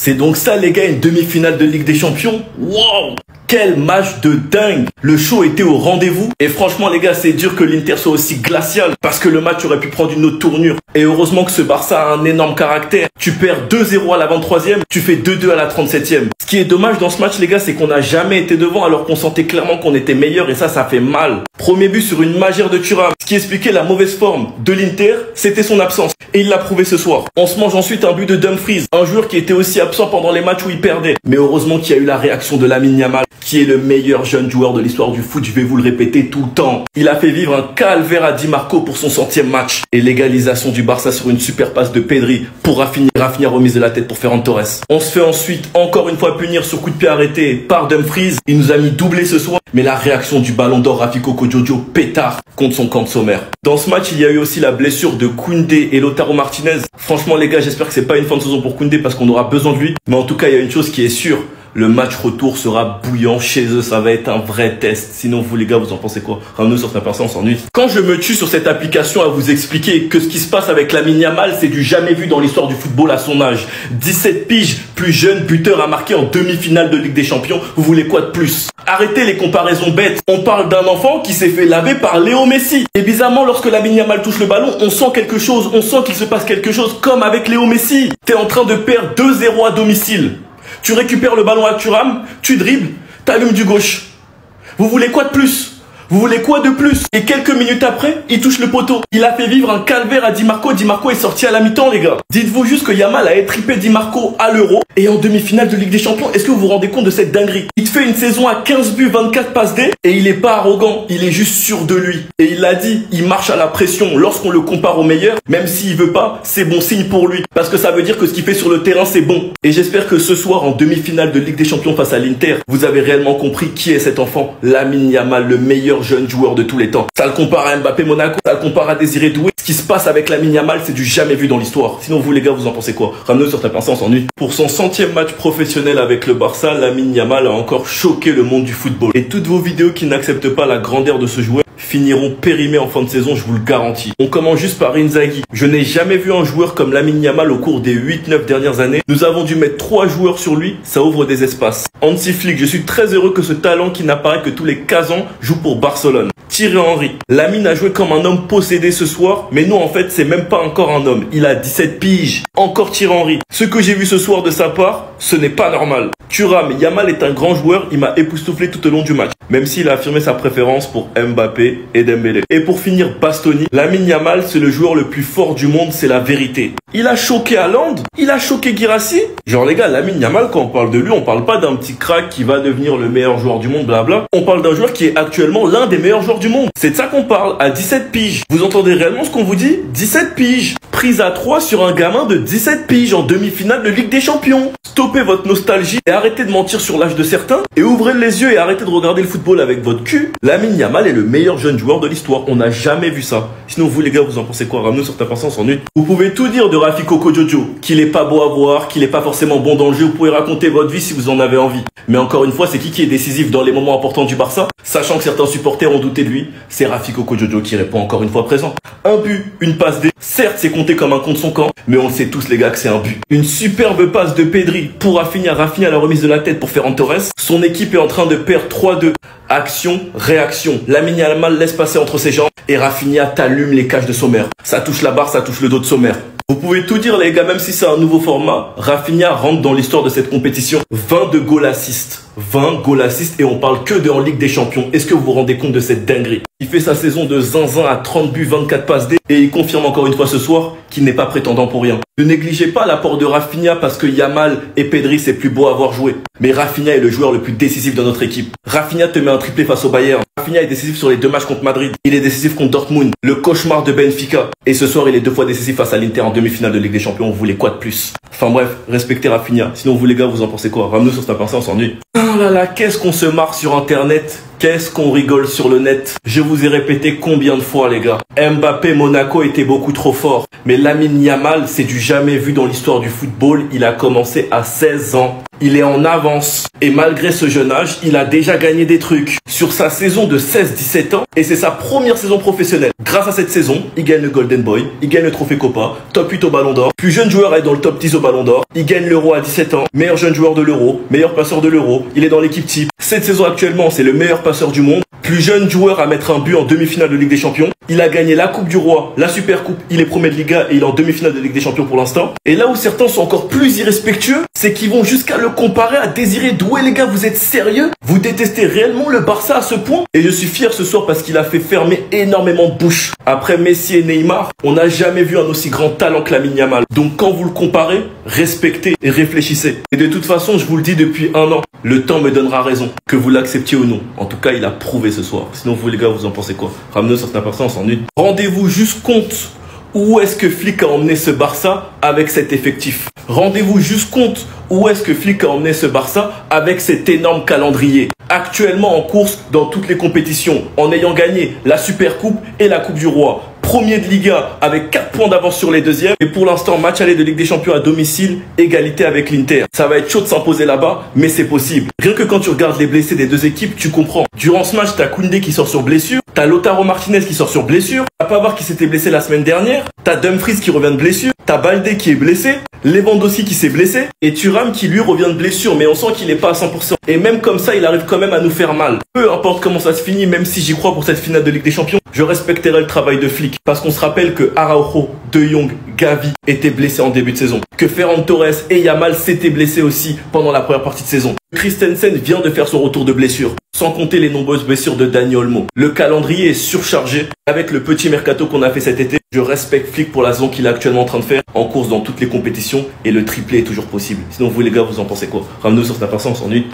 C'est donc ça les gars, une demi-finale de Ligue des Champions. Wow! Quel match de dingue! Le show était au rendez-vous. Et franchement les gars, c'est dur que l'Inter soit aussi glacial. Parce que le match aurait pu prendre une autre tournure. Et heureusement que ce Barça a un énorme caractère. Tu perds 2-0 à la 23e, tu fais 2-2 à la 37e. Ce qui est dommage dans ce match les gars, c'est qu'on n'a jamais été devant alors qu'on sentait clairement qu'on était meilleur. Et ça fait mal. Premier but sur une magère de Thuram. Ce qui expliquait la mauvaise forme de l'Inter, c'était son absence. Et il l'a prouvé ce soir. On se mange ensuite un but de Dumfries. Un joueur qui était aussi absent pendant les matchs où il perdait. Mais heureusement qu'il y a eu la réaction de Lamine Yamal, qui est le meilleur jeune joueur de l'histoire du foot, je vais vous le répéter tout le temps. Il a fait vivre un calvaire à Di Marco pour son 100e match. Et l'égalisation du Barça sur une super passe de Pedri pour Rafinha remise de la tête pour Ferran Torres. On se fait ensuite encore une fois punir sur coup de pied arrêté par Dumfries. Il nous a mis doublé ce soir. Mais la réaction du ballon d'or Rafi Coco Jojo pétard contre son camp de sommaire. Dans ce match, il y a eu aussi la blessure de Koundé et Lautaro Martinez. Franchement les gars, j'espère que c'est pas une fin de saison pour Koundé parce qu'on aura besoin de lui. Mais en tout cas, il y a une chose qui est sûre. Le match retour sera bouillant chez eux, ça va être un vrai test. Sinon vous les gars, vous en pensez quoi? Ramenez sur Snapchat, on s'ennuie. Quand je me tue sur cette application à vous expliquer que ce qui se passe avec Lamine Yamal, c'est du jamais vu dans l'histoire du football à son âge. 17 piges, plus jeune buteur à marquer en demi-finale de Ligue des Champions, vous voulez quoi de plus? Arrêtez les comparaisons bêtes. On parle d'un enfant qui s'est fait laver par Léo Messi. Et bizarrement, lorsque Lamine Yamal touche le ballon, on sent quelque chose, on sent qu'il se passe quelque chose comme avec Léo Messi. T'es en train de perdre 2-0 à domicile. Tu récupères le ballon à Thuram, tu dribbles, t'allumes du gauche. Vous voulez quoi de plus? Vous voulez quoi de plus? Et quelques minutes après, il touche le poteau. Il a fait vivre un calvaire à Di Marco. Di Marco est sorti à la mi-temps, les gars. Dites-vous juste que Yamal a étripé Di Marco à l'Euro et en demi-finale de Ligue des Champions. Est-ce que vous vous rendez compte de cette dinguerie? Il te fait une saison à 15 buts, 24 passes D et il est pas arrogant. Il est juste sûr de lui. Et il l'a dit, il marche à la pression lorsqu'on le compare au meilleur. Même s'il veut pas, c'est bon signe pour lui. Parce que ça veut dire que ce qu'il fait sur le terrain, c'est bon. Et j'espère que ce soir, en demi-finale de Ligue des Champions face à l'Inter, vous avez réellement compris qui est cet enfant. Lamine Yamal, le meilleur jeune joueur de tous les temps. Ça le compare à Mbappé Monaco, ça le compare à Désiré Doué. Ce qui se passe avec Lamine Yamal, c'est du jamais vu dans l'histoire. Sinon vous les gars, vous en pensez quoi? Ramenez sur ta pince, on s'ennuie. Pour son 100e match professionnel avec le Barça, Lamine Yamal a encore choqué le monde du football. Et toutes vos vidéos qui n'acceptent pas la grandeur de ce joueur finiront périmés en fin de saison, je vous le garantis. On commence juste par Inzaghi. Je n'ai jamais vu un joueur comme Lamine Yamal au cours des 8-9 dernières années. Nous avons dû mettre 3 joueurs sur lui, ça ouvre des espaces. Hansi Flick, je suis très heureux que ce talent qui n'apparaît que tous les 15 ans joue pour Barcelone. Thierry Henry. Lamine a joué comme un homme possédé ce soir, mais non en fait c'est même pas encore un homme. Il a 17 piges. Encore Thierry Henry. Ce que j'ai vu ce soir de sa part, ce n'est pas normal. Thuram, Yamal est un grand joueur, il m'a époustouflé tout au long du match. Même s'il a affirmé sa préférence pour Mbappé et Dembélé. Et pour finir, Bastoni. Lamine Yamal, c'est le joueur le plus fort du monde, c'est la vérité. Il a choqué Haaland, il a choqué Guirassy. Genre les gars, Lamine Yamal, quand on parle de lui, on parle pas d'un petit crack qui va devenir le meilleur joueur du monde, blabla. On parle d'un joueur qui est actuellement l'un des meilleurs joueurs du monde. C'est de ça qu'on parle, à 17 piges. Vous entendez réellement ce qu'on vous dit? 17 piges. Prise à 3 sur un gamin de 17 piges en demi-finale de Ligue des Champions. Stoppez votre nostalgie et arrêtez de mentir sur l'âge de certains. Et ouvrez les yeux et arrêtez de regarder le football avec votre cul. Lamine Yamal est le meilleur jeune joueur de l'histoire. On n'a jamais vu ça. Sinon vous les gars, vous en pensez quoi? Ramenez sur ta personne, on s'ennuie. Vous pouvez tout dire de Rafi Coco Jojo. Qu'il est pas beau à voir, qu'il est pas forcément bon dans le jeu. Vous pouvez raconter votre vie si vous en avez envie. Mais encore une fois, c'est qui est décisif dans les moments importants du Barça? Sachant que certains supporters ont douté de lui, c'est Rafi Coco Jojo qui répond encore une fois présent. Un but, une passe D. Certes, c'est compté comme un contre son camp, mais on le sait tous les gars que c'est un but. Une superbe passe de Pedri pour Rafinha à la remise de la tête pour Ferran Torres. Son équipe est en train de perdre 3-2. Action, réaction. Lamine Yamal laisse passer entre ses jambes et Rafinha t'allume les cages de Sommer. Ça touche la barre, ça touche le dos de Sommer. Vous pouvez tout dire les gars, même si c'est un nouveau format, Rafinha rentre dans l'histoire de cette compétition. 22 goal assists. 20 goal assists et on parle que de en Ligue des Champions. Est-ce que vous vous rendez compte de cette dinguerie? Il fait sa saison de zinzin à 30 buts, 24 passes D et il confirme encore une fois ce soir qu'il n'est pas prétendant pour rien. Ne négligez pas l'apport de Rafinha parce que Yamal et Pedri c'est plus beau à avoir joué. Mais Rafinha est le joueur le plus décisif de notre équipe. Rafinha te met un triplé face au Bayern. Rafinha est décisif sur les 2 matchs contre Madrid. Il est décisif contre Dortmund, le cauchemar de Benfica. Et ce soir il est 2 fois décisif face à l'Inter en demi-finale de Ligue des Champions. Vous voulez quoi de plus? Enfin bref, respectez Rafinha. Sinon vous les gars, vous en pensez quoi? Ramenez sur cette personne, on s'ennuie. Oh là là, qu'est-ce qu'on se marre sur internet. Qu'est-ce qu'on rigole sur le net. Je vous ai répété combien de fois les gars. Mbappé Monaco était beaucoup trop fort. Mais Lamine Yamal, c'est du jamais vu dans l'histoire du football. Il a commencé à 16 ans. Il est en avance. Et malgré ce jeune âge, il a déjà gagné des trucs. Sur sa saison de 16-17 ans, et c'est sa première saison professionnelle. Grâce à cette saison, il gagne le Golden Boy, il gagne le trophée Copa, top 8 au Ballon d'Or, plus jeune joueur est dans le top 10 au Ballon d'Or, il gagne l'Euro à 17 ans, meilleur jeune joueur de l'Euro, meilleur passeur de l'Euro, il est dans l'équipe type. Cette saison actuellement, c'est le meilleur passeur du monde, plus jeune joueur à mettre un but en demi-finale de Ligue des Champions. Il a gagné la Coupe du Roi, la Super Coupe, il est premier de Liga et il est en demi-finale de Ligue des Champions pour l'instant. Et là où certains sont encore plus irrespectueux, c'est qu'ils vont jusqu'à le comparer à Désiré Doué. Les gars, vous êtes sérieux? Vous détestez réellement le Barça à ce point? Et je suis fier ce soir parce qu'il a fait fermer énormément de bouches. Après Messi et Neymar, on n'a jamais vu un aussi grand talent que Lamine Yamal. Donc quand vous le comparez, respectez et réfléchissez. Et de toute façon, je vous le dis depuis un an, le temps me donnera raison, que vous l'acceptiez ou non. En tout cas, il a prouvé ce soir. Sinon, vous les gars, vous en pensez quoi? Ramenez sur certains personnes, on s'ennuie. Rendez-vous juste compte où est-ce que Flick a emmené ce Barça avec cet effectif. Rendez-vous juste compte où est-ce que Flick a emmené ce Barça avec cet énorme calendrier. Actuellement en course dans toutes les compétitions, en ayant gagné la Super Coupe et la Coupe du Roi. Premier de Liga avec 4 points d'avance sur les deuxièmes. Et pour l'instant, match aller de Ligue des Champions à domicile, égalité avec l'Inter. Ça va être chaud de s'imposer là-bas, mais c'est possible. Rien que quand tu regardes les blessés des deux équipes, tu comprends. Durant ce match, t'as Koundé qui sort sur blessure, t'as Lautaro Martinez qui sort sur blessure, t'as Pavard qui s'était blessé la semaine dernière, t'as Dumfries qui revient de blessure, t'as Baldé qui est blessé, Lewandowski qui s'est blessé, et Thuram qui lui revient de blessure, mais on sent qu'il est pas à 100%. Et même comme ça, il arrive quand même à nous faire mal. Peu importe comment ça se finit, même si j'y crois pour cette finale de Ligue des Champions, je respecterai le travail de Flick. Parce qu'on se rappelle que Araujo, De Jong, Gavi étaient blessés en début de saison. Que Ferran Torres et Yamal s'étaient blessés aussi pendant la première partie de saison. Christensen vient de faire son retour de blessure. Sans compter les nombreuses blessures de Dani Olmo. Le calendrier est surchargé. Avec le petit mercato qu'on a fait cet été, je respecte Flick pour la saison qu'il est actuellement en train de faire. En course dans toutes les compétitions. Et le triplé est toujours possible. Sinon vous les gars, vous en pensez quoi? Ramenez-nous sur cette personne, on s'ennuie.